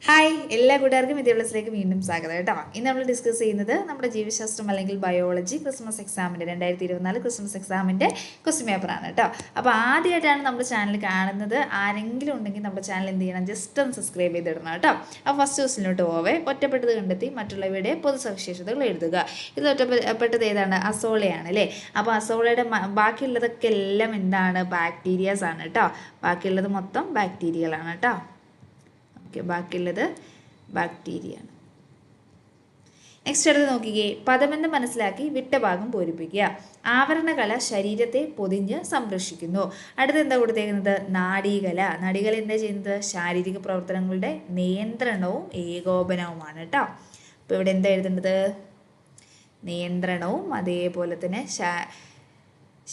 Hi എല്ലാ കൂട്ടുകാർക്കും വിദ്യാഭ്യാസത്തിലേക്ക് വീണ്ടും സ്വാഗതം കേട്ടോ. ഇന്ന് നമ്മൾ ഡിസ്കസ് ചെയ്യുന്നത് നമ്മുടെ ജീവശാസ്ത്രം അല്ലെങ്കിൽ ബയോളജി ക്രിസ്മസ് എക്സാമിൻ്റെ 2024 ക്രിസ്മസ് എക്സാമിൻ്റെ ക്വസ്റ്റ്യൻ പേപ്പറാണ് കേട്ടോ. അപ്പോൾ ആദ്യമായിട്ടാണ് നമ്മുടെ ചാനൽ കാണുന്നത് ആരെങ്കിലും ഉണ്ടെങ്കിൽ നമ്മുടെ ചാനൽ എന്ത് ചെയ്യണം, ജസ്റ്റ് ഒന്ന് സബ്സ്ക്രൈബ് ചെയ്തിടണം കേട്ടോ. അപ്പോൾ ഫസ്റ്റ് ക്വസ്റ്റിനോട്ട് പോവേ. ഒറ്റപ്പെട്ടത് കണ്ടെത്തി മറ്റുള്ളവയുടെ പൊതുസവിശേഷതകൾ എഴുതുക. ഇത് ഒറ്റപ്പെട്ടത് ഏതാണ്? അസോളയാണ് അല്ലേ. അപ്പോൾ അസോളയുടെ ബാക്കിയുള്ളതൊക്കെ എല്ലാം എന്താണ്? ബാക്ടീരിയാസ് ആണ് കേട്ടോ. ബാക്കിയുള്ളത് മൊത്തം ബാക്ടീരിയകളാണ് കേട്ടോ. ഓക്കെ, ബാക്കിയുള്ളത് ബാക്ടീരിയ ആണ്. നെക്സ്റ്റ് അടുത്ത് നോക്കിക്കേ. പദമെന്ന് മനസ്സിലാക്കി വിട്ട ഭാഗം പൂരിപ്പിക്കുക. ആവരണകല ശരീരത്തെ പൊതിഞ്ഞ് സംരക്ഷിക്കുന്നു. അടുത്ത് എന്താ കൊടുത്തേക്കുന്നത്? നാഡീകല. നാഡീകല എന്താ ചെയ്യുന്നത്? ശാരീരിക പ്രവർത്തനങ്ങളുടെ നിയന്ത്രണവും ഏകോപനവുമാണ് കേട്ടോ. അപ്പോൾ ഇവിടെ എന്താ എഴുതേണ്ടത്? നിയന്ത്രണവും അതേപോലെ തന്നെ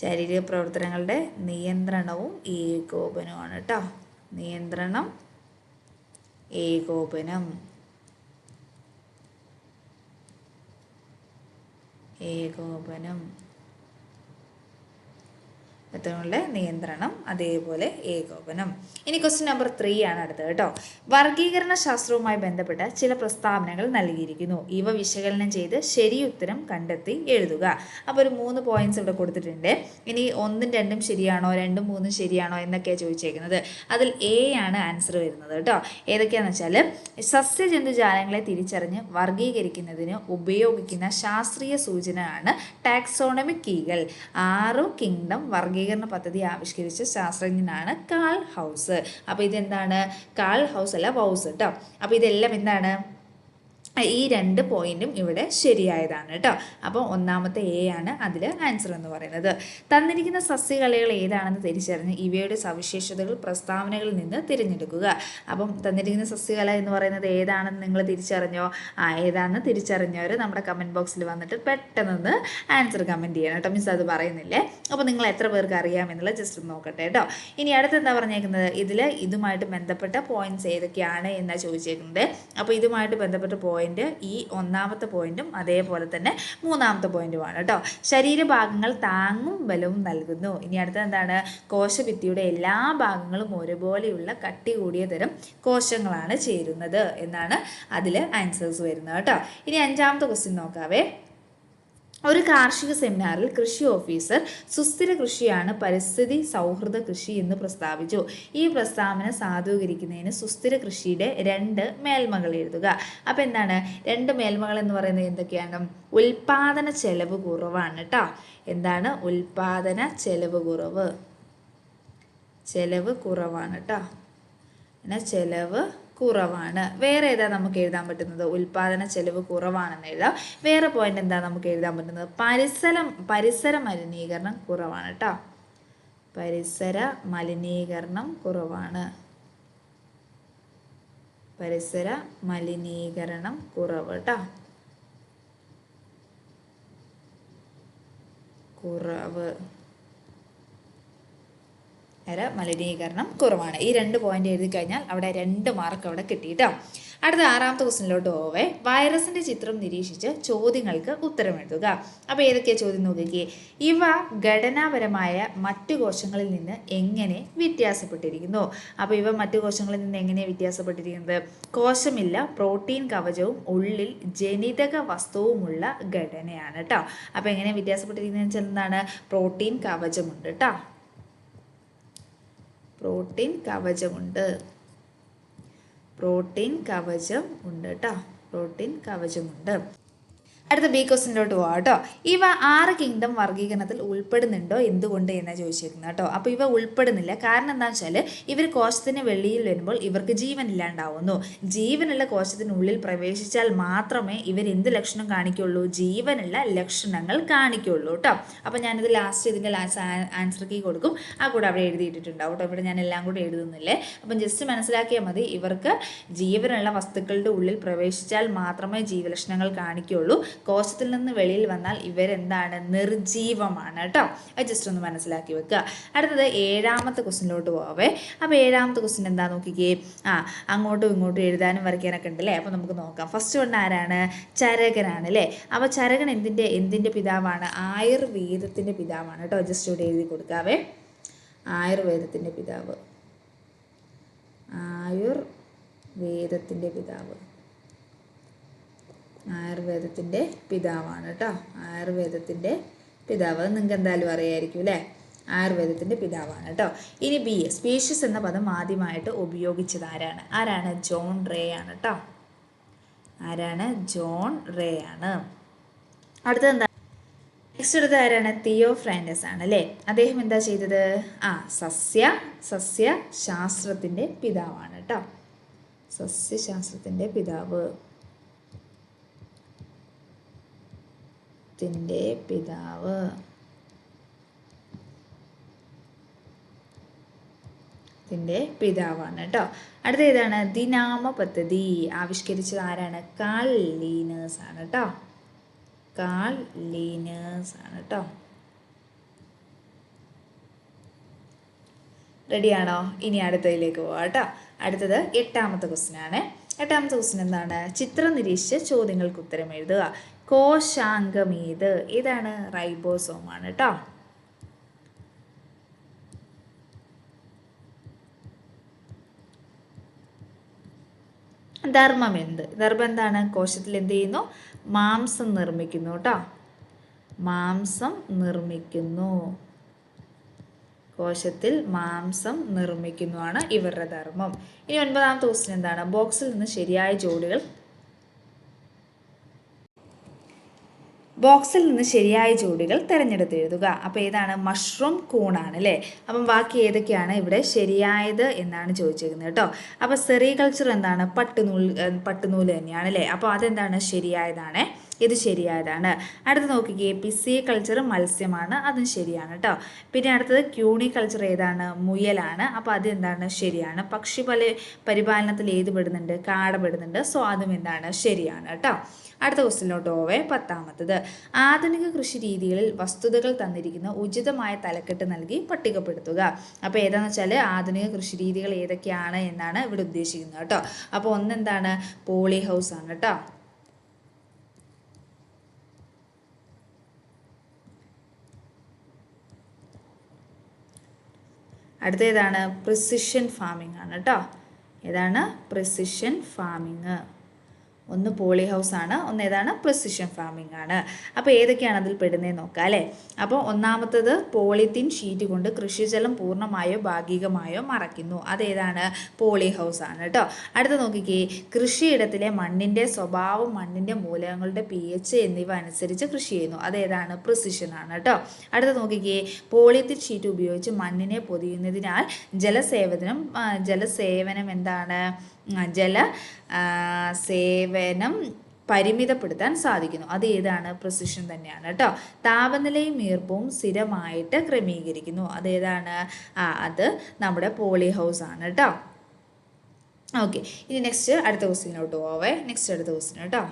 ശാരീരിക പ്രവർത്തനങ്ങളുടെ നിയന്ത്രണവും ഏകോപനവുമാണ് കേട്ടോ. നിയന്ത്രണം, ഏകോപനം, ഏകോപനം, ങ്ങളുടെ നിയന്ത്രണം അതേപോലെ ഏകോപനം. ഇനി ക്വസ്റ്റ്യൻ നമ്പർ 3 ആണ് അടുത്തത് കേട്ടോ. വർഗീകരണ ശാസ്ത്രവുമായി ബന്ധപ്പെട്ട ചില പ്രസ്താവനകൾ നൽകിയിരിക്കുന്നു. ഇവ വിശകലനം ചെയ്ത് ശരിയുത്തരം കണ്ടെത്തി എഴുതുക. അപ്പോൾ ഒരു 3 പോയിന്റ്സ് ഇവിടെ കൊടുത്തിട്ടുണ്ട്. ഇനി 1ഉം 2ഉം ശരിയാണോ, 2ഉം 3ഉം ശരിയാണോ എന്നൊക്കെയാണ് ചോദിച്ചേക്കുന്നത്. അതിൽ എ ആണ് ആൻസർ വരുന്നത് കേട്ടോ. ഏതൊക്കെയാണെന്ന് വെച്ചാൽ സസ്യജന്തുജാലങ്ങളെ തിരിച്ചറിഞ്ഞ് വർഗീകരിക്കുന്നതിന് ഉപയോഗിക്കുന്ന ശാസ്ത്രീയ സൂചനയാണ് ടാക്സോണമിക് കീകൾ. 6 കിങ്ഡം വർഗീകരണ പദ്ധതി ആവിഷ്കരിച്ച ശാസ്ത്രജ്ഞനാണ് കാൾ ഹൗസ്. അപ്പോൾ ഇതെന്താണ്? കാൾ ഹൗസ് അല്ല, വൗസ് കേട്ടോ. അപ്പോൾ ഇതെല്ലാം എന്താണ്? ഈ 2 പോയിന്റും ഇവിടെ ശരിയായതാണ് കേട്ടോ. അപ്പോൾ ഒന്നാമത്തെ എ ആണ് അതിൽ ആൻസർ എന്ന് പറയുന്നത്. തന്നിരിക്കുന്ന സസ്യകലകൾ ഏതാണെന്ന് തിരിച്ചറിഞ്ഞ് ഇവയുടെ സവിശേഷതകൾ പ്രസ്താവനകളിൽ നിന്ന് തിരഞ്ഞെടുക്കുക. അപ്പം തന്നിരിക്കുന്ന സസ്യകല എന്ന് പറയുന്നത് ഏതാണെന്ന് നിങ്ങൾ തിരിച്ചറിഞ്ഞോ? ഏതാണെന്ന് തിരിച്ചറിഞ്ഞവർ നമ്മുടെ കമൻറ്റ് ബോക്സിൽ വന്നിട്ട് പെട്ടെന്ന് ആൻസർ കമൻറ്റ് ചെയ്യണം കേട്ടോ. മിസ് അത് പറയുന്നില്ലേ. അപ്പോൾ നിങ്ങൾ എത്ര പേർക്ക് അറിയാമെന്നുള്ളത് ജസ്റ്റ് ഒന്ന് നോക്കട്ടെ കേട്ടോ. ഇനി അടുത്ത് എന്താ പറഞ്ഞേക്കുന്നത്? ഇതിൽ ഇതുമായിട്ട് ബന്ധപ്പെട്ട പോയിന്റ്സ് ഏതൊക്കെയാണ് എന്നാണ് ചോദിച്ചേക്കുന്നത്. അപ്പോൾ ഇതുമായിട്ട് ബന്ധപ്പെട്ട പോയിന്റ് ഈ 1ാമത്തെ പോയിന്റും അതേപോലെ തന്നെ 3ാമത്തെ പോയിന്റുമാണ് കേട്ടോ. ശരീരഭാഗങ്ങൾ താങ്ങും ബലവും നൽകുന്നു. ഇനി അടുത്ത എന്താണ്? കോശഭിത്തിയുടെ എല്ലാ ഭാഗങ്ങളും ഒരുപോലെയുള്ള കട്ടി കൂടിയ തരം കോശങ്ങളാണ് ചേരുന്നത് എന്നാണ് അതിൽ ആൻസേഴ്സ് വരുന്നത് കേട്ടോ. ഇനി 5ാമത്തെ ക്വസ്റ്റ്യൻ നോക്കാവേ. ഒരു കാർഷിക സെമിനാറിൽ കൃഷി ഓഫീസർ സുസ്ഥിര കൃഷിയാണ് പരിസ്ഥിതി സൗഹൃദ കൃഷി എന്ന് പ്രസ്താവിച്ചു. ഈ പ്രസ്താവന സാധൂകരിക്കുന്നതിന് സുസ്ഥിര കൃഷിയുടെ 2 മേൽമകൾ എഴുതുക. അപ്പോൾ എന്താണ് 2 മേൽമകൾ എന്ന് പറയുന്നത്? എന്തൊക്കെയാണ്? ഉൽപാദന ചെലവ് കുറവാണ് കേട്ടോ. എന്താണ്? ഉൽപാദന ചെലവ് കുറവ്, ചെലവ് കുറവാണ് കേട്ടോ. പിന്നെ ചെലവ് കുറവാണ്. വേറെ ഏതാ നമുക്ക് എഴുതാൻ പറ്റുന്നത്? ഉൽപാദന ചെലവ് കുറവാണെന്ന് എഴുതാം. വേറെ പോയിന്റ് എന്താ നമുക്ക് എഴുതാൻ പറ്റുന്നത്? പരിസര മലിനീകരണം കുറവാണ് കേട്ടോ. പരിസര മലിനീകരണം കുറവാണ്. പരിസര മലിനീകരണം കുറവ് കേട്ടോ. കുറവ്, മലിനീകരണം കുറവാണ്. ഈ 2 പോയിന്റ് എഴുതി കഴിഞ്ഞാൽ അവിടെ 2 മാർക്ക് അവിടെ കിട്ടി കേട്ടോ. അടുത്ത 6ാമത്തെ ക്വസ്റ്റ്യനിലോട്ട് പോവേ. വൈറസിന്റെ ചിത്രം നിരീക്ഷിച്ച് ചോദ്യങ്ങൾക്ക് ഉത്തരം എഴുതുക. അപ്പോൾ ഏതൊക്കെയാണ് ചോദ്യം നോക്കിക്കേ. ഇവ ഘടനാപരമായ മറ്റു കോശങ്ങളിൽ നിന്ന് എങ്ങനെ വ്യത്യാസപ്പെട്ടിരിക്കുന്നു? അപ്പോൾ ഇവ മറ്റു കോശങ്ങളിൽ നിന്ന് എങ്ങനെ വ്യത്യാസപ്പെട്ടിരിക്കുന്നത്? കോശമില്ല, പ്രോട്ടീൻ കവചവും ഉള്ളിൽ ജനിതക വസ്തുവുമുള്ള ഘടനയാണ് കേട്ടോ. അപ്പോൾ എങ്ങനെ വ്യത്യാസപ്പെട്ടിരിക്കുന്നത് വെച്ചാൽ എന്താണ്? പ്രോട്ടീൻ കവചമുണ്ട് കേട്ടോ. പ്രോട്ടീൻ കവചമുണ്ട്. പ്രോട്ടീൻ കവചം ഉണ്ട് കേട്ടോ. പ്രോട്ടീൻ കവചമുണ്ട്. അടുത്ത ബി ക്വസ്റ്റിനിലോട്ട് പോവാം കേട്ടോ. ഇവ 6 കിങ്ഡം വർഗീകരണത്തിൽ ഉൾപ്പെടുന്നുണ്ടോ എന്തുകൊണ്ട് എന്നാണ് ചോദിച്ചേക്കുന്നത് കേട്ടോ. അപ്പോൾ ഇവ ഉൾപ്പെടുന്നില്ല. കാരണം എന്താണെന്ന് വെച്ചാൽ ഇവർ കോശത്തിന് വെളിയിൽ വരുമ്പോൾ ഇവർക്ക് ജീവൻ ഇല്ലാണ്ടാവുന്നു. ജീവനുള്ള കോശത്തിനുള്ളിൽ പ്രവേശിച്ചാൽ മാത്രമേ ഇവർ എന്ത് ലക്ഷണം കാണിക്കുള്ളൂ? ജീവനുള്ള ലക്ഷണങ്ങൾ കാണിക്കുള്ളൂ കേട്ടോ. അപ്പോൾ ഞാനിത് ലാസ്റ്റ് ഇതിൻ്റെ ആൻസർ കീ കൊടുക്കും. ആ കൂടെ അവിടെ എഴുതിയിട്ടിട്ടുണ്ടാവും കേട്ടോ. ഇവിടെ ഞാൻ എല്ലാം കൂടെ എഴുതുന്നില്ലേ. അപ്പം ജസ്റ്റ് മനസ്സിലാക്കിയാൽ മതി. ഇവർക്ക് ജീവനുള്ള വസ്തുക്കളുടെ ഉള്ളിൽ പ്രവേശിച്ചാൽ മാത്രമേ ജീവലക്ഷണങ്ങൾ കാണിക്കുള്ളൂ. കോശത്തിൽ നിന്ന് വെളിയിൽ വന്നാൽ ഇവരെന്താണ്? നിർജീവമാണ് കേട്ടോ. അത് ജസ്റ്റ് ഒന്ന് മനസ്സിലാക്കി വെക്കുക. അടുത്തത് 7ാമത്തെ ക്വസ്റ്റ്യനിലോട്ട് പോവേ. അപ്പോൾ 7ാമത്തെ ക്വസ്റ്റ്യൻ എന്താ നോക്കിക്കേ. അങ്ങോട്ടും ഇങ്ങോട്ടും എഴുതാനും വരയ്ക്കാനൊക്കെ ഉണ്ടല്ലേ. അപ്പോൾ നമുക്ക് നോക്കാം. ഫസ്റ്റ് വൺ ആരാണ്? ചരകനാണ് അല്ലേ. അപ്പോൾ ചരകൻ എന്തിൻ്റെ പിതാവാണ്? ആയുർവേദത്തിൻ്റെ പിതാവാണ് കേട്ടോ. ജസ്റ്റ് ഇവിടെ എഴുതി കൊടുക്കാവേ. ആയുർവേദത്തിൻ്റെ പിതാവ്. വേദത്തിൻ്റെ പിതാവ്, ആയുർവേദത്തിൻ്റെ പിതാവാണ് കേട്ടോ. ആയുർവേദത്തിൻ്റെ പിതാവ് നിങ്ങൾക്ക് എന്തായാലും അറിയായിരിക്കും അല്ലേ. ആയുർവേദത്തിൻ്റെ പിതാവാണ് കേട്ടോ. ഇനി ബി, സ്പീഷ്യസ് എന്ന പദം ആദ്യമായിട്ട് ഉപയോഗിച്ചത് ആരാണ്? ജോൺ റേ ആണ് കേട്ടോ. ജോൺ റേ ആണ്. അടുത്തത് എന്താ? നെക്സ്റ്റ് അടുത്ത ആരാണ്? തിയോഫ്രാൻറ്റസ് ആണ് അല്ലേ. അദ്ദേഹം എന്താ ചെയ്തത്? സസ്യശാസ്ത്രത്തിൻ്റെ പിതാവാണ് കേട്ടോ. സസ്യശാസ്ത്രത്തിൻ്റെ പിതാവ്, പിതാവാണ് കേട്ടോ. അടുത്ത ഏതാണ്? ദിനാമ പദ്ധതി ആവിഷ്കരിച്ചത് ആരാണ്? കാൾ ലീനേഴ്സ് ആണ് കേട്ടോ. റെഡിയാണോ? ഇനി അടുത്തതിലേക്ക് പോവാം കേട്ടോ. അടുത്തത് 8ാമത്തെ ക്വസ്റ്റ്യൻ ആണ്. 8ാമത്തെ ക്വസ്റ്റ്യൻ എന്താണ്? ചിത്രം നിരീക്ഷിച്ച് ചോദ്യങ്ങൾക്ക് ഉത്തരം എഴുതുക. കോശാംഗമേത്? ഏതാണ്? റൈബോസോം ആണ് കേട്ടോ. ധർമ്മം എന്താണ്? കോശത്തിൽ എന്ത് ചെയ്യുന്നു? മാംസം നിർമ്മിക്കുന്നു കേട്ടോ. കോശത്തിൽ മാംസം നിർമ്മിക്കുന്നതാണ് ഇവരുടെ ധർമ്മം. ഇനി 9ാമത്തെ ക്വസ്റ്റ്യൻ എന്താണ്? ബോക്സിൽ നിന്ന് ശരിയായ ജോഡികൾ തിരഞ്ഞെടുത്ത് എഴുതുക. അപ്പോൾ ഏതാണ്? മഷ്റൂം കൂണാണ് അല്ലേ. അപ്പം ബാക്കി ഏതൊക്കെയാണ് ഇവിടെ ശരിയായത് എന്നാണ് ചോദിച്ചിരിക്കുന്നത് കേട്ടോ. അപ്പോൾ സെറികൾച്ചർ എന്താണ്? പട്ടുനൂല് തന്നെയാണ് അല്ലേ. അപ്പോൾ അതെന്താണ്? ശരിയായതാണ്. ഇത് ശരിയായതാണ്. അടുത്ത് നോക്കിക്കേ, പിസികൾച്ചർ മത്സ്യമാണ്, അതും ശരിയാണ് കേട്ടോ. പിന്നെ അടുത്തത് ക്യൂണിക്കൾച്ചർ ഏതാണ്? മുയലാണ്. അപ്പോൾ അതെന്താണ്? ശരിയാണ്. പക്ഷി പരിപാലനത്തിൽ ഏത് പെടുന്നുണ്ട്? കാട പെടുന്നുണ്ട്. സോ അതും എന്താണ്? ശരിയാണ് കേട്ടോ. അടുത്ത ക്വസ്റ്റ്യനിലോട്ട് പോവേ. 10ാമത്തത്, ആധുനിക കൃഷി രീതികളിൽ വസ്തുതകൾ തന്നിരിക്കുന്ന ഉചിതമായ തലക്കെട്ട് നൽകി പട്ടികപ്പെടുത്തുക. അപ്പോൾ ഏതാണെന്ന് വെച്ചാൽ ആധുനിക കൃഷി രീതികൾ ഏതൊക്കെയാണ് എന്നാണ് ഇവിടെ ഉദ്ദേശിക്കുന്നത് കേട്ടോ. അപ്പോൾ ഒന്നെന്താണ്? പോളി ഹൗസ് ആണ് കേട്ടോ. അടുത്ത ഏതാണ്? പ്രിസിഷൻ ഫാമിംഗ് ആണ് കേട്ടോ. ഏതാണ്? Precision farming. ഒന്ന് പോളി ഹൗസ് ആണ്, ഒന്ന് ഏതാണ്? പ്രിസിഷൻ ഫാമിംഗ് ആണ്. അപ്പോൾ ഏതൊക്കെയാണ് അതിൽ പെടുന്നതെന്ന് നോക്കാം അല്ലേ. അപ്പോൾ ഒന്നാമത്തത് പോളിത്തീൻ ഷീറ്റ് കൊണ്ട് കൃഷിജലം പൂർണ്ണമായോ ഭാഗികമായോ മറയ്ക്കുന്നു. അതേതാണ്? പോളി ഹൗസ് ആണ് കേട്ടോ. അടുത്ത നോക്കിക്കേ, കൃഷിയിടത്തിലെ മണ്ണിൻ്റെ സ്വഭാവം, മണ്ണിൻ്റെ മൂലകങ്ങളുടെ pH എന്നിവ അനുസരിച്ച് കൃഷി ചെയ്യുന്നു. അതേതാണ്? പ്രിസിഷൻ ആണ് കേട്ടോ. അടുത്ത നോക്കിക്കേ, പോളിത്തീൻ ഷീറ്റ് ഉപയോഗിച്ച് മണ്ണിനെ പൊതിയുന്നതിനാൽ ജലസേവനം എന്താണ്? സേവനം പരിമിതപ്പെടുത്താൻ സാധിക്കുന്നു. അത് ഏതാണ്? പ്രിസിഷൻ തന്നെയാണ് കേട്ടോ. താപനിലയും ഈർപ്പവും സ്ഥിരമായിട്ട് ക്രമീകരിക്കുന്നു. അതേതാണ്? അത് നമ്മുടെ പോളി ഹൗസ് ആണ് കേട്ടോ. ഓക്കെ, ഇനി നെക്സ്റ്റ് അടുത്ത ക്വസ്റ്റ്യനിലോട്ട് പോവേ. അടുത്ത ക്വസ്റ്റ്യൻ കേട്ടോ.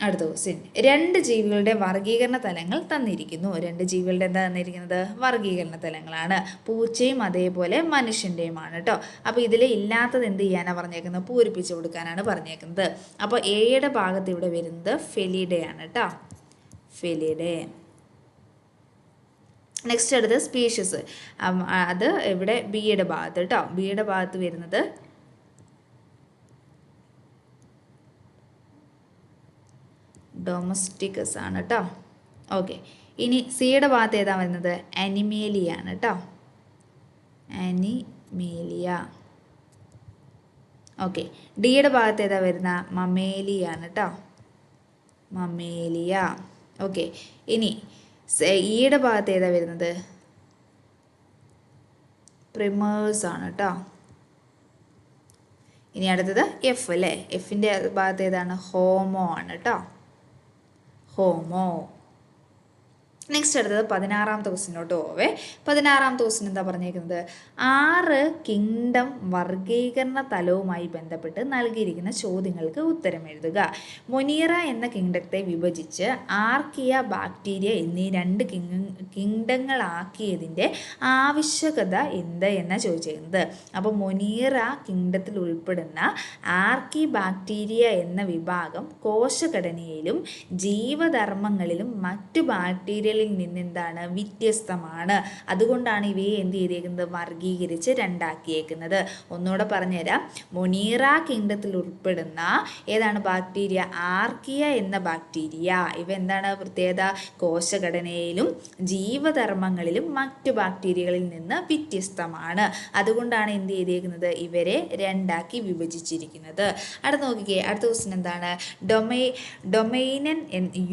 അടുത്ത ക്വസ്റ്റ്യൻ, 2 ജീവികളുടെ വർഗീകരണ തലങ്ങൾ തന്നിരിക്കുന്നു. 2 ജീവികളുടെ എന്താ തന്നിരിക്കുന്നത്? വർഗീകരണ തലങ്ങളാണ്. പൂച്ചയും അതേപോലെ മനുഷ്യൻ്റെയുമാണ് കേട്ടോ. അപ്പോൾ ഇതിൽ ഇല്ലാത്തത് എന്ത് ചെയ്യാനാണ് പറഞ്ഞേക്കുന്നത്? പൂരിപ്പിച്ച് കൊടുക്കാനാണ് പറഞ്ഞേക്കുന്നത്. അപ്പോൾ എയുടെ ഭാഗത്ത് ഇവിടെ വരുന്നത് ഫെലിഡയാണ് കേട്ടോ. ഫെലിഡേ. നെക്സ്റ്റ് അടുത്ത് സ്പീഷ്യസ്, അത് ഇവിടെ ബിയുടെ ഭാഗത്ത് കേട്ടോ. ബിയുടെ ഭാഗത്ത് വരുന്നത് ഡൊമസ്റ്റിക്കസ് ആണ് കേട്ടോ. ഓക്കെ, ഇനി സിയുടെ ഭാഗത്ത് ഏതാ വരുന്നത്? അനിമേലിയാണ് കേട്ടോ. അനിമേലിയ. ഓക്കെ, ഡിയുടെ ഭാഗത്ത് ഏതാ വരുന്ന? മമേലിയാണ് കേട്ടോ. മമേലിയ. ഓക്കെ, ഇനി ഇയുടെ ഭാഗത്ത് ഏതാ വരുന്നത്? പ്രിമേഴ്സ് ആണ് കേട്ടോ. ഇനി അടുത്തത് എഫ് അല്ലേ. എഫിൻ്റെ ഭാഗത്ത് ഏതാണ്? ഹോമോ ആണ് കേട്ടോ. ഹോമോ. നെക്സ്റ്റ് അടുത്തത് 16ാമത്തെ ക്വസ്റ്റ്യനോട്ട് പോവേ. 16ാമത്തെ ക്വസ്റ്റ്യൻ എന്താ പറഞ്ഞേക്കുന്നത്? 6 കിങ്ഡം വർഗീകരണ തലവുമായി ബന്ധപ്പെട്ട് നൽകിയിരിക്കുന്ന ചോദ്യങ്ങൾക്ക് ഉത്തരം എഴുതുക. മൊനീറ എന്ന കിങ്ഡത്തെ വിഭജിച്ച് ആർക്കിയ, ബാക്ടീരിയ എന്നീ 2 കിങ്ഡങ്ങളാക്കിയതിൻ്റെ ആവശ്യകത എന്ത് എന്നാണ് ചോദിച്ചിരിക്കുന്നത്. അപ്പോൾ മൊനീറ കിങ്ഡത്തിൽ ഉൾപ്പെടുന്ന ആർക്കി ബാക്ടീരിയ എന്ന വിഭാഗം കോശഘടനയിലും ജീവധർമ്മങ്ങളിലും മറ്റു ബാക്ടീരിയൽ കീടങ്ങളിൽ നിന്ന് എന്താണ് വ്യത്യസ്തമാണ്. അതുകൊണ്ടാണ് ഇവയെ എന്ത് ചെയ്തേക്കുന്നത്, വർഗീകരിച്ച് രണ്ടാക്കിയേക്കുന്നത്. ഒന്നുകൂടെ പറഞ്ഞുതരാം. മൊണീറ കിങ്ഡത്തിൽ ഉൾപ്പെടുന്ന ഏതാണ് ബാക്ടീരിയ, ആർക്കിയ എന്ന ബാക്ടീരിയ. ഇവ എന്താണ് പ്രത്യേകത, കോശഘടനയിലും ജീവധർമ്മങ്ങളിലും മറ്റു ബാക്ടീരിയകളിൽ നിന്ന് വ്യത്യസ്തമാണ്. അതുകൊണ്ടാണ് എന്ത് ചെയ്തേക്കുന്നത്, ഇവരെ രണ്ടാക്കി വിഭജിച്ചിരിക്കുന്നത്. അടുത്ത നോക്കിക്കേ, അടുത്ത ക്വസ്റ്റ്യൻ എന്താണ്, ഡൊമൈനൻ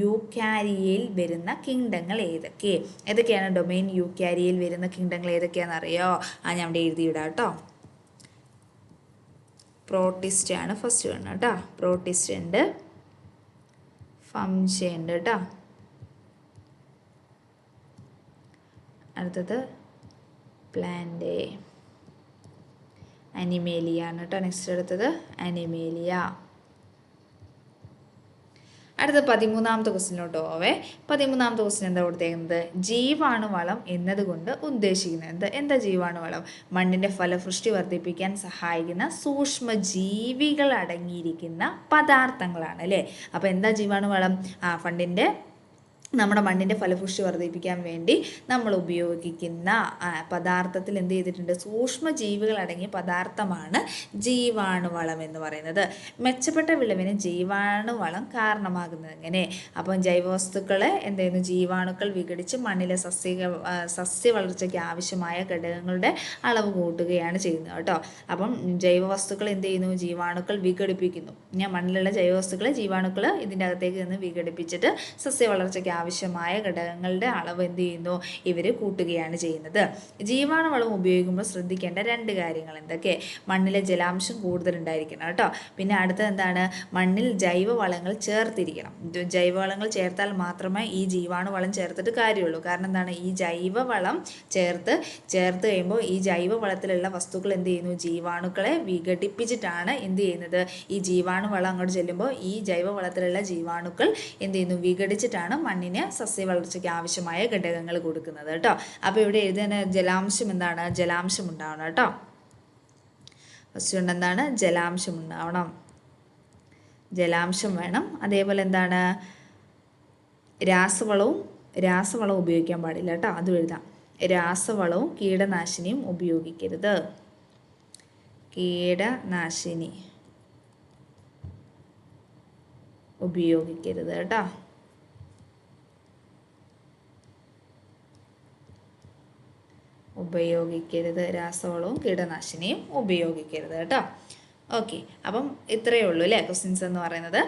യൂക്കാരിയയിൽ വരുന്ന കിങ്ഡങ്ങൾ ഏതൊക്കെയാണ് ഡൊമൈൻ യൂക്കാരിയയിൽ വരുന്ന കിങ്ഡങ്ങൾ ഏതൊക്കെയാണെന്ന് അറിയോ? ഞാൻ ഇവിടെ എഴുതിയിടാം കേട്ടോ. പ്രോട്ടിസ്റ്റ് ആണ് ഫസ്റ്റ് വേണം കേട്ടോ. പ്രോട്ടിസ്റ്റ് ഉണ്ട്, ഫംജ ഉണ്ട് കേട്ടോ. അടുത്തത് പ്ലാന്റ്, അനിമേലിയ ആണ് കേട്ടോ. നെക്സ്റ്റ് അടുത്തത് അനിമേലിയ. അടുത്ത 13ാമത്തെ ക്വസ്റ്റ്യനിലോട്ട് പോവേ. 13ാമത്തെ ക്വസ്റ്റ്യൻ എന്താ കൊടുത്തേക്കുന്നത്, ജീവാണുവളം എന്നതുകൊണ്ട് ഉദ്ദേശിക്കുന്നത് എന്താ? ജീവാണുവളം മണ്ണിൻ്റെ ഫലപുഷ്ടി വർദ്ധിപ്പിക്കാൻ സഹായിക്കുന്ന സൂക്ഷ്മജീവികൾ അടങ്ങിയിരിക്കുന്ന പദാർത്ഥങ്ങളാണ് അല്ലേ. അപ്പോൾ എന്താ ജീവാണുവളം? നമ്മുടെ മണ്ണിൻ്റെ ഫലപുഷ്ടി വർദ്ധിപ്പിക്കാൻ വേണ്ടി നമ്മൾ ഉപയോഗിക്കുന്ന പദാർത്ഥത്തിൽ എന്ത് ചെയ്തിട്ടുണ്ട്, സൂക്ഷ്മജീവികൾ അടങ്ങിയ പദാർത്ഥമാണ് ജീവാണുവളം എന്ന് പറയുന്നത്. മെച്ചപ്പെട്ട വിളവിന് ജീവാണുവളം കാരണമാകുന്നത് എങ്ങനെ? അപ്പം ജൈവവസ്തുക്കളെ എന്ത് ചെയ്യുന്നു, ജീവാണുക്കൾ വിഘടിച്ച് മണ്ണിലെ സസ്യ വളർച്ചയ്ക്ക് ആവശ്യമായ ഘടകങ്ങളുടെ അളവ് കൂട്ടുകയാണ് ചെയ്യുന്നത് കേട്ടോ. അപ്പം ജൈവവസ്തുക്കൾ എന്ത് ചെയ്യുന്നു, ജീവാണുക്കൾ വിഘടിപ്പിക്കുന്നു. മണ്ണിലുള്ള ജൈവവസ്തുക്കളെ ജീവാണുക്കൾ ഇതിൻ്റെ അകത്തേക്ക് നിന്ന് വിഘടിപ്പിച്ചിട്ട് സസ്യ വളർച്ചയ്ക്ക് ആവശ്യമായ ഘടകങ്ങളുടെ അളവ് എന്ത് ചെയ്യുന്നു, ഇവർ കൂട്ടുകയാണ് ചെയ്യുന്നത്. ജീവാണുവളം ഉപയോഗിക്കുമ്പോൾ ശ്രദ്ധിക്കേണ്ട 2 കാര്യങ്ങൾ എന്തൊക്കെ? മണ്ണിലെ ജലാംശം കൂടുതലുണ്ടായിരിക്കണം കേട്ടോ. പിന്നെ അടുത്തത് എന്താണ്, മണ്ണിൽ ജൈവവളങ്ങൾ ചേർത്തിരിക്കണം. ജൈവവളങ്ങൾ ചേർത്താൽ മാത്രമേ ഈ ജീവാണുവളം ചേർത്തിട്ട് കാര്യമുള്ളൂ. കാരണം എന്താണ്, ഈ ജൈവവളം ചേർത്ത് കഴിയുമ്പോൾ ഈ ജൈവവളത്തിലുള്ള വസ്തുക്കൾ എന്ത് ചെയ്യുന്നു, ജീവാണുക്കളെ വിഘടിപ്പിച്ചിട്ടാണ് എന്ത് ചെയ്യുന്നത്, ഈ ജീവാണുവളം അങ്ങോട്ട് ചെല്ലുമ്പോൾ ഈ ജൈവവളത്തിലുള്ള ജീവാണുക്കൾ എന്ത് ചെയ്യുന്നു, വിഘടിച്ചിട്ടാണ് മണ്ണിന് സസ്യ വളർച്ചയ്ക്ക് ആവശ്യമായ ഘടകങ്ങൾ കൊടുക്കുന്നത് കേട്ടോ. അപ്പോൾ ഇവിടെ എഴുതുന്ന ജലാംശം എന്താണ്, ജലാംശം ഉണ്ടാവണം കേട്ടോ. ഫസ്റ്റ് കൊണ്ട് എന്താണ്, ജലാംശം ഉണ്ടാവണം, ജലാംശം വേണം. അതേപോലെ എന്താണ്, രാസവളവും ഉപയോഗിക്കാൻ പാടില്ല കേട്ടോ, അതും എഴുതാം. രാസവളവും കീടനാശിനിയും ഉപയോഗിക്കരുത്, കീടനാശിനി ഉപയോഗിക്കരുത് കേട്ടോ. രാസവളവും കീടനാശിനിയും ഉപയോഗിക്കരുത് കേട്ടോ. ഓക്കെ, അപ്പം ഇത്രയേ ഉള്ളൂ അല്ലേ ക്വസ്റ്റ്യൻസ് എന്ന് പറയുന്നത്.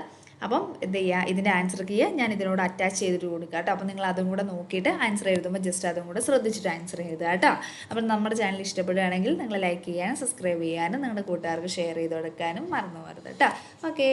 അപ്പം എന്ത് ചെയ്യുക, ഇതിൻ്റെ ആൻസർ കീ ഞാൻ ഇതിനോട് അറ്റാച്ച് ചെയ്തിട്ട് കൊടുക്കുക കേട്ടോ. അപ്പം നിങ്ങൾ അതും കൂടെ നോക്കിയിട്ട് ആൻസർ എഴുതുമ്പോൾ ജസ്റ്റ് അതും കൂടെ ശ്രദ്ധിച്ചിട്ട് ആൻസർ എഴുതുക കേട്ടോ. അപ്പം നമ്മുടെ ചാനൽ ഇഷ്ടപ്പെടുകയാണെങ്കിൽ നിങ്ങൾ ലൈക്ക് ചെയ്യാനും സബ്സ്ക്രൈബ് ചെയ്യാനും നിങ്ങളുടെ കൂട്ടുകാർക്ക് ഷെയർ ചെയ്ത് കൊടുക്കാനും മറന്നു പോകരുത് കേട്ടോ. ഓക്കെ.